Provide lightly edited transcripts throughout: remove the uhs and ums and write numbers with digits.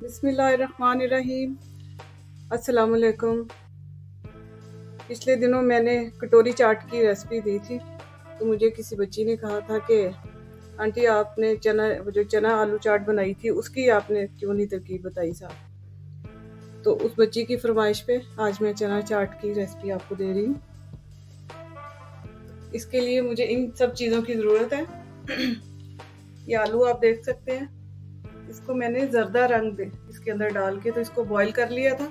बिस्मिल्लाहिर्रहमानिर्रहीम। अस्सलाम वालेकुम। पिछले दिनों मैंने कटोरी चाट की रेसिपी दी थी, तो मुझे किसी बच्ची ने कहा था कि आंटी आपने चना आलू चाट बनाई थी उसकी आपने क्यों नहीं तरकीब बताई साहब। तो उस बच्ची की फरमाइश पे आज मैं चना चाट की रेसिपी आपको दे रही हूँ। इसके लिए मुझे इन सब चीज़ों की ज़रूरत है। ये आलू आप देख सकते हैं, इसको मैंने जर्दा रंग इसके अंदर डाल के तो इसको बॉईल कर लिया था।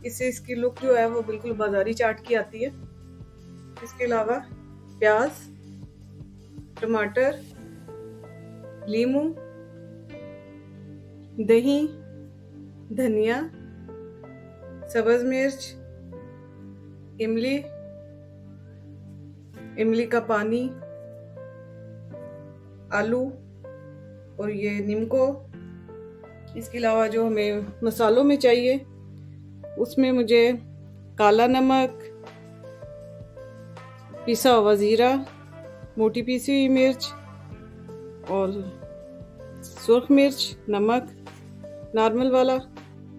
इससे इसकी लुक जो है वो बिल्कुल बाजारी चाट की आती है। इसके अलावा प्याज, टमाटर, लीमू, दही, धनिया, सब्ज मिर्च, इमली का पानी, आलू और ये नीमको। इसके अलावा जो हमें मसालों में चाहिए उसमें मुझे काला नमक, पिसा हुआ ज़ीरा, मोटी पीसी हुई मिर्च और सुर्ख मिर्च, नमक नॉर्मल वाला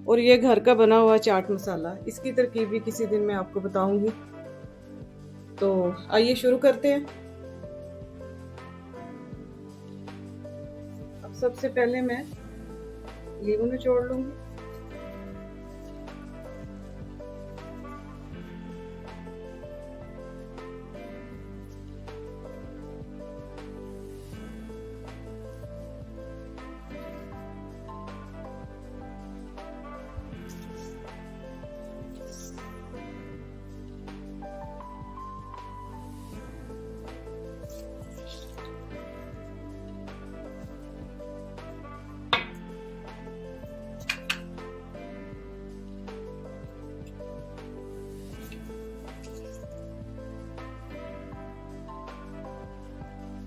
और ये घर का बना हुआ चाट मसाला। इसकी तरकीब भी किसी दिन मैं आपको बताऊंगी। तो आइए शुरू करते हैं। अब सबसे पहले मैं लीमू निचोड़ लूंगी।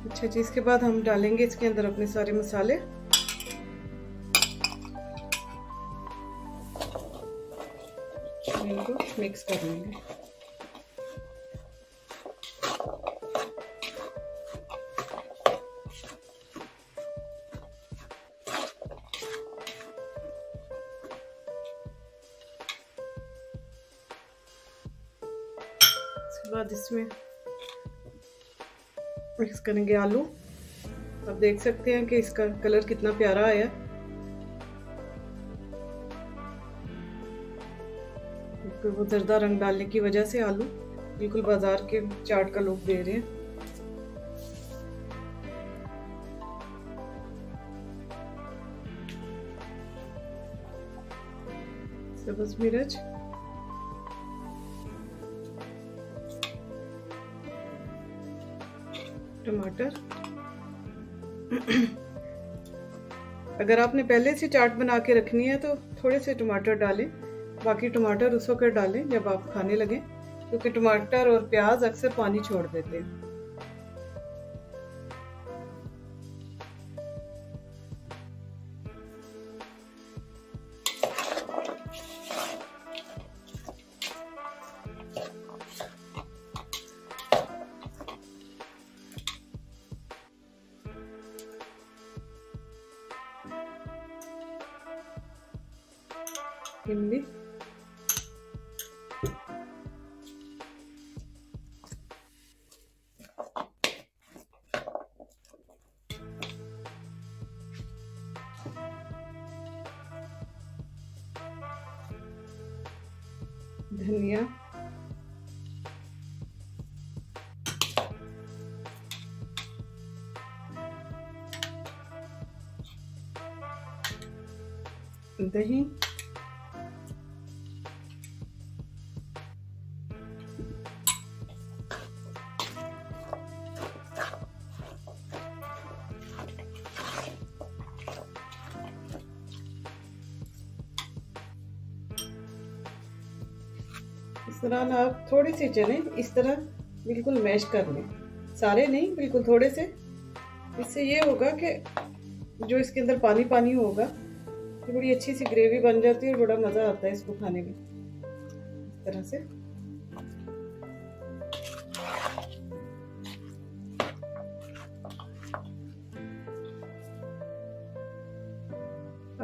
अच्छा जी, इसके बाद हम डालेंगे इसके अंदर अपने सारे मसाले। इनको मिक्स कर लेंगे। इसके बाद इसमें मिक्स करेंगे आलू। आप देख सकते हैं कि इसका कलर कितना प्यारा आया। वो जर्दा रंग डालने की वजह से आलू बिल्कुल बाजार के चाट का लुक दे रहे हैं। सब्ज मिर्च, टमाटर। अगर आपने पहले से चाट बना के रखनी है तो थोड़े से टमाटर डालें, बाकी टमाटर उस वक्त डालें जब आप खाने लगें, क्योंकि टमाटर और प्याज अक्सर पानी छोड़ देते हैं। इमली, धनिया, दही, इस तरह आप थोड़ी सी चने इस तरह बिल्कुल मैश कर लें, सारे नहीं, बिल्कुल थोड़े से। इससे ये होगा कि जो इसके अंदर पानी पानी होगा ये बड़ी अच्छी सी ग्रेवी बन जाती है और बड़ा मज़ा आता है इसको खाने में। इस तरह से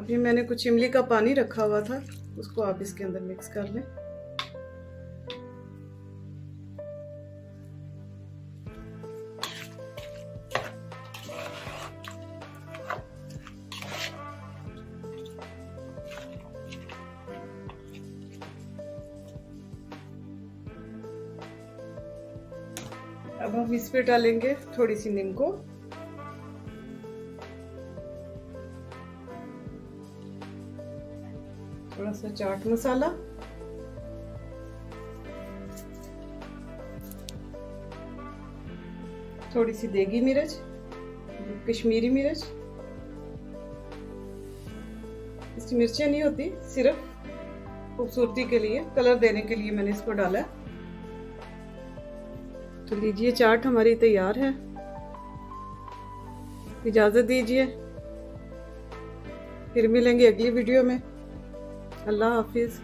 अभी मैंने कुछ इमली का पानी रखा हुआ था, उसको आप इसके अंदर मिक्स कर लें। अब हम इस पे डालेंगे थोड़ी सी नींबू, थोड़ा सा चाट मसाला, थोड़ी सी देगी मिर्च, कश्मीरी मिर्च। इसकी मिर्चें नहीं होती, सिर्फ खूबसूरती के लिए, कलर देने के लिए मैंने इसको डाला है। तो लीजिए, चाट हमारी तैयार है। इजाज़त दीजिए, फिर मिलेंगे अगली वीडियो में। अल्लाह हाफिज़।